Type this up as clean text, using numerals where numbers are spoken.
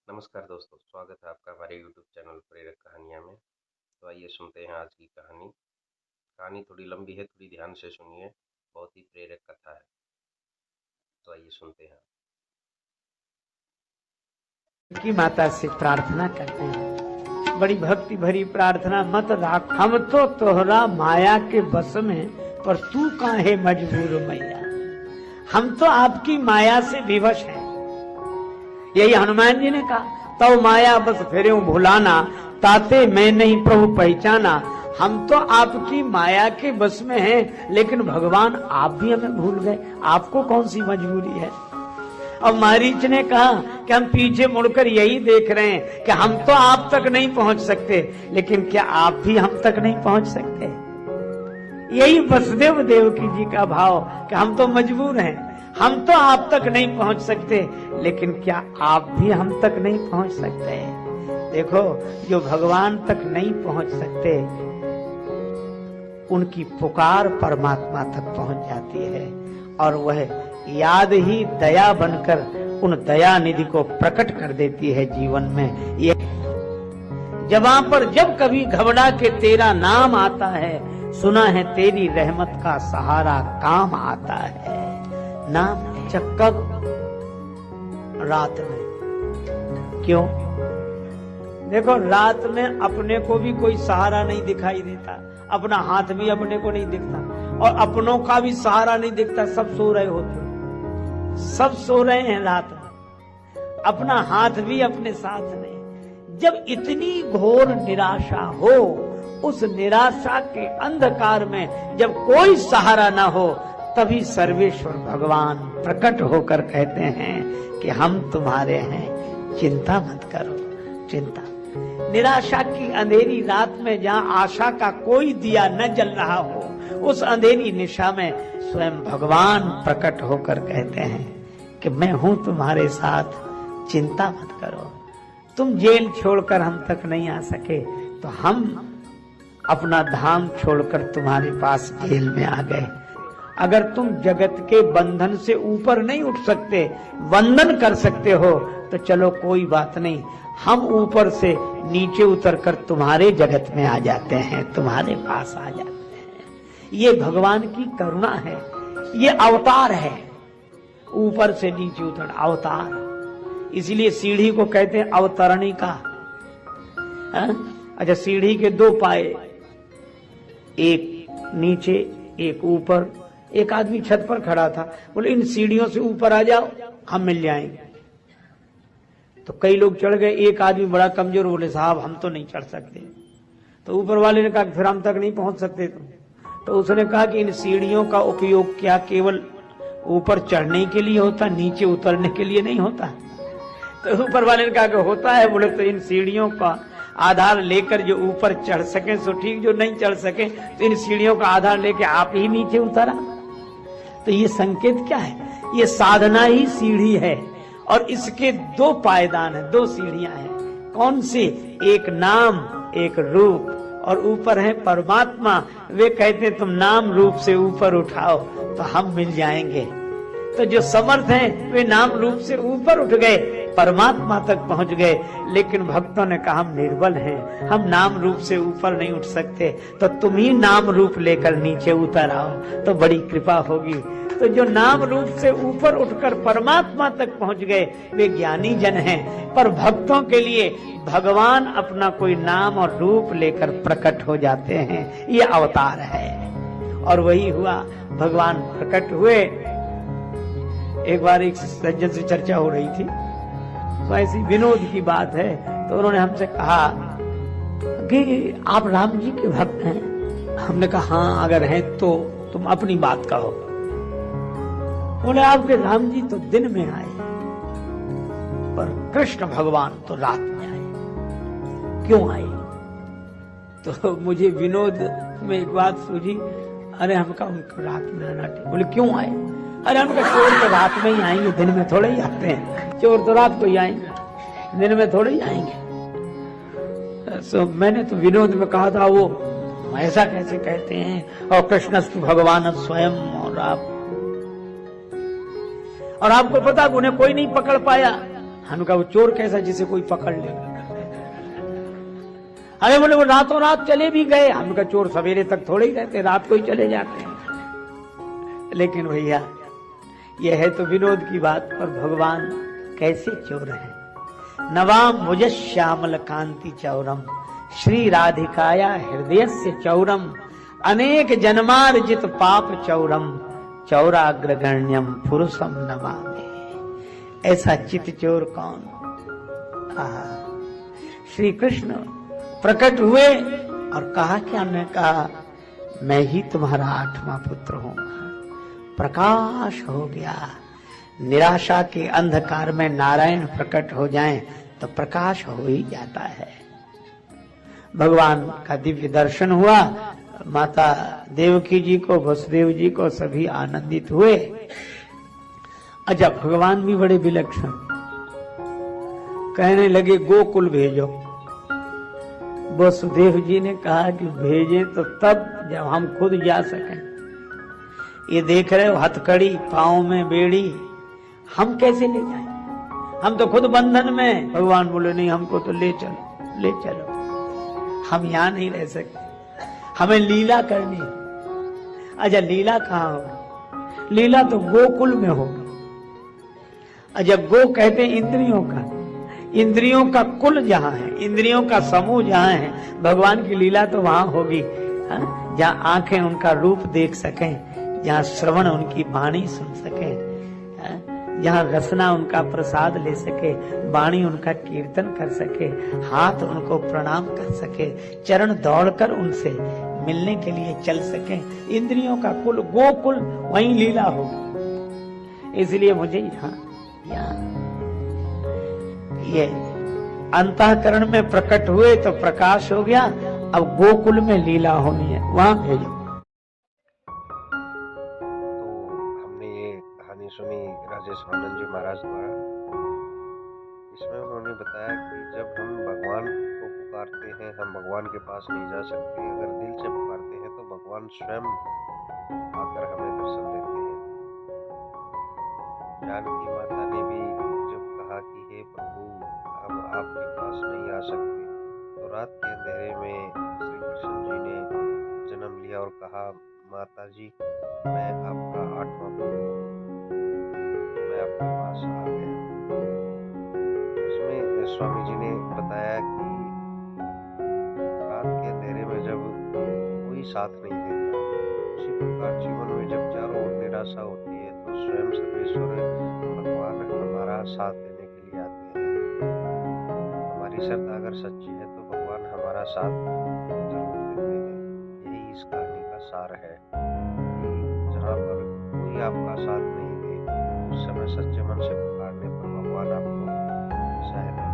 नमस्कार दोस्तों, स्वागत है आपका हमारे YouTube चैनल प्रेरक कहानियाँ में। तो आइए सुनते हैं आज की कहानी। कहानी थोड़ी लंबी है, थोड़ी ध्यान से सुनिए, बहुत ही प्रेरक कथा है। तो आइए सुनते हैं। की माता से प्रार्थना करते हैं, बड़ी भक्ति भरी प्रार्थना। मत राख हम तो तोहरा माया के बस में, पर तू काहे मजबूर मैया। हम तो आपकी माया से विवश हैं। यही हनुमान जी ने कहा, तो माया बस फेरे भुलाना, ताते मैं नहीं प्रभु पहचाना। हम तो आपकी माया के बस में हैं, लेकिन भगवान आप भी हमें भूल गए। आपको कौन सी मजबूरी है। और मारीच ने कहा कि हम पीछे मुड़कर यही देख रहे हैं कि हम तो आप तक नहीं पहुंच सकते, लेकिन क्या आप भी हम तक नहीं पहुंच सकते। यही वसुदेव देवकी जी का भाव कि हम तो मजबूर हैं, हम तो आप तक नहीं पहुंच सकते, लेकिन क्या आप भी हम तक नहीं पहुंच सकते। देखो, जो भगवान तक नहीं पहुंच सकते, उनकी पुकार परमात्मा तक पहुंच जाती है, और वह याद ही दया बनकर उन दया निधि को प्रकट कर देती है जीवन में। ये जबां पर जब कभी घबरा के तेरा नाम आता है, सुना है तेरी रहमत का सहारा काम आता है। नाम कब? रात में। क्यों? देखो, रात में अपने को भी कोई सहारा नहीं दिखाई देता, अपना हाथ भी अपने को नहीं दिखता, और अपनों का भी सहारा नहीं दिखता। सब सो रहे होते, सब सो रहे हैं रात में, अपना हाथ भी अपने साथ नहीं। जब इतनी घोर निराशा हो, उस निराशा के अंधकार में जब कोई सहारा ना हो, तभी सर्वेश्वर भगवान प्रकट होकर कहते हैं कि हम तुम्हारे हैं, चिंता मत करो। चिंता, निराशा की अंधेरी रात में जहाँ आशा का कोई दिया न जल रहा हो, उस अंधेरी निशा में स्वयं भगवान प्रकट होकर कहते हैं कि मैं हूं तुम्हारे साथ, चिंता मत करो। तुम जेल छोड़कर हम तक नहीं आ सके, तो हम अपना धाम छोड़कर तुम्हारे पास जेल में आ गए। अगर तुम जगत के बंधन से ऊपर नहीं उठ सकते, वंदन कर सकते हो, तो चलो कोई बात नहीं, हम ऊपर से नीचे उतरकर तुम्हारे जगत में आ जाते हैं, तुम्हारे पास आ जाते हैं। ये भगवान की करुणा है, ये अवतार है। ऊपर से नीचे उतर अवतार, इसलिए सीढ़ी को कहते हैं अवतरणी का। अच्छा, सीढ़ी के दो पाए, एक नीचे एक ऊपर। एक आदमी छत पर खड़ा था, बोले इन सीढ़ियों से ऊपर आ जाओ, हम मिल जाएंगे। तो कई लोग चढ़ गए, एक आदमी बड़ा कमजोर, बोले साहब हम तो नहीं चढ़ सकते। तो ऊपर वाले ने कहा फिर हम तक नहीं पहुंच सकते तुम। तो उसने कहा कि इन सीढ़ियों का उपयोग क्या केवल ऊपर चढ़ने के लिए होता, नीचे उतरने के लिए नहीं होता। तो ऊपर वाले ने कहा कि होता है। बोले तो इन सीढ़ियों का आधार लेकर जो ऊपर चढ़ सके सो ठीक, जो नहीं चढ़ सके तो इन सीढ़ियों का आधार लेकर आप ही नीचे उतरा। तो ये संकेत क्या है? ये साधना ही सीढ़ी है, और इसके दो पायदान है, दो सीढ़ियां हैं। कौन सी? एक नाम, एक रूप, और ऊपर है परमात्मा। वे कहते तुम नाम रूप से ऊपर उठाओ तो हम मिल जाएंगे। तो जो समर्थ हैं वे नाम रूप से ऊपर उठ गए, परमात्मा तक पहुंच गए। लेकिन भक्तों ने कहा हम निर्बल हैं, हम नाम रूप से ऊपर नहीं उठ सकते, तो तुम ही नाम रूप लेकर नीचे उतर आओ तो बड़ी कृपा होगी। तो जो नाम रूप से ऊपर उठकर परमात्मा तक पहुंच गए, वे ज्ञानी जन हैं। पर भक्तों के लिए भगवान अपना कोई नाम और रूप लेकर प्रकट हो जाते हैं, ये अवतार है। और वही हुआ, भगवान प्रकट हुए। एक बार एक सज्जन से चर्चा हो रही थी, तो ऐसी विनोद की बात है, तो उन्होंने हमसे कहा कि आप राम जी के भक्त हैं। हमने कहा हाँ, अगर हैं तो तुम अपनी बात कहो। बोले आपके राम जी तो दिन में आए, पर कृष्ण भगवान तो रात में आए, क्यों आए? तो मुझे विनोद में एक बात सूझी, अरे हमका उनको रात में आना ठीक। बोले क्यों आए? अरे हमका चोर तो रात में ही आएंगे, दिन में थोड़े ही आते हैं। चोर तो रात को ही आएंगे, दिन में थोड़े ही आएंगे। सो मैंने तो विनोद में कहा था, वो ऐसा कैसे कहते हैं, और कृष्णस्तु भगवान स्वयं। और आपको पता उन्हें कोई नहीं पकड़ पाया, हमने कहा वो चोर कैसा जिसे कोई पकड़ ले? अरे बोले वो रातों रात चले भी गए। हमने कहा चोर सवेरे तक थोड़े ही रहते, रात को ही चले जाते हैं। लेकिन भैया यह है तो विनोद की बात, पर भगवान कैसे चोर है। नवाम मुझ श्यामल कांति चौरम श्री राधिकाया हृदय से चौरम अनेक जन्मार्जित पाप चौरम चौराग्रगण्यम पुरुषम नमामि। ऐसा चित चोर कौन? श्री कृष्ण प्रकट हुए और कहा क्या? ने कहा मैं ही तुम्हारा 8वां पुत्र हूं। प्रकाश हो गया। निराशा के अंधकार में नारायण प्रकट हो जाएं तो प्रकाश हो ही जाता है। भगवान का दिव्य दर्शन हुआ। माता देवकी जी को, वसुदेव जी को सभी आनंदित हुए। अच्छा, भगवान भी बड़े विलक्षण, कहने लगे गोकुल भेजो। वसुदेव जी ने कहा कि भेजे तो तब जब हम खुद जा सकें। ये देख रहे हो हथकड़ी, पांव में बेड़ी, हम कैसे ले जाएं? हम तो खुद बंधन में। भगवान बोले नहीं, हमको तो ले चलो, ले चलो, हम यहां नहीं रह सकते, हमें लीला करनी है। अच्छा, लीला कहाँ होगी? लीला तो गोकुल में होगी। अच्छा, गो कहते हैं इंद्रियों का, इंद्रियों का कुल जहां है, इंद्रियों का समूह जहां है, भगवान की लीला तो वहां होगी। जहां आंखें उनका रूप देख सकें, जहां श्रवण उनकी वाणी सुन सके, जहां रसना उनका प्रसाद ले सके, वाणी उनका कीर्तन कर सके, हाथ उनको प्रणाम कर सके, चरण दौड़कर उनसे मिलने के लिए चल सके। इंद्रियों का कुल गोकुल, वहीं लीला होगी। इसलिए मुझे यहाँ ये अंतःकरण में प्रकट हुए तो प्रकाश हो गया। अब गोकुल में लीला होनी है, वहां भेजो। सुनी राजेश आनंद जी महाराज द्वारा। इसमें उन्होंने बताया कि जब हम भगवान को पुकारते हैं, हम भगवान के पास नहीं जा सकते। अगर दिल से पुकारते हैं तो भगवान स्वयं आकर हमें दर्शन देते हैं। जानकी माता ने भी जब कहा कि हे प्रभु, हम आपके पास नहीं आ सकते, तो रात के अंधेरे में श्री कृष्ण जी ने जन्म लिया और कहा, माता जी मैं आपका 8वां पुत्र हूँ, मैं आपके पास आ गया। इसमें स्वामी जी ने बताया कि रात के अंधेरे में जब कोई साथ नहीं देता, उसी प्रकार जीवन में जब चारों ओर निराशा होती है तो स्वयं सर्वेश्वर भगवान हमारा साथ देने के लिए आते हैं। हमारी श्रद्धा अगर सच्ची है तो भगवान हमारा साथ जरूर देते हैं। यही इस कहानी का सार है कि जहाँ पर कोई आपका साथ नहीं दे, उस समय सच्चे मन से पुकारने पर भगवान आपको सहायता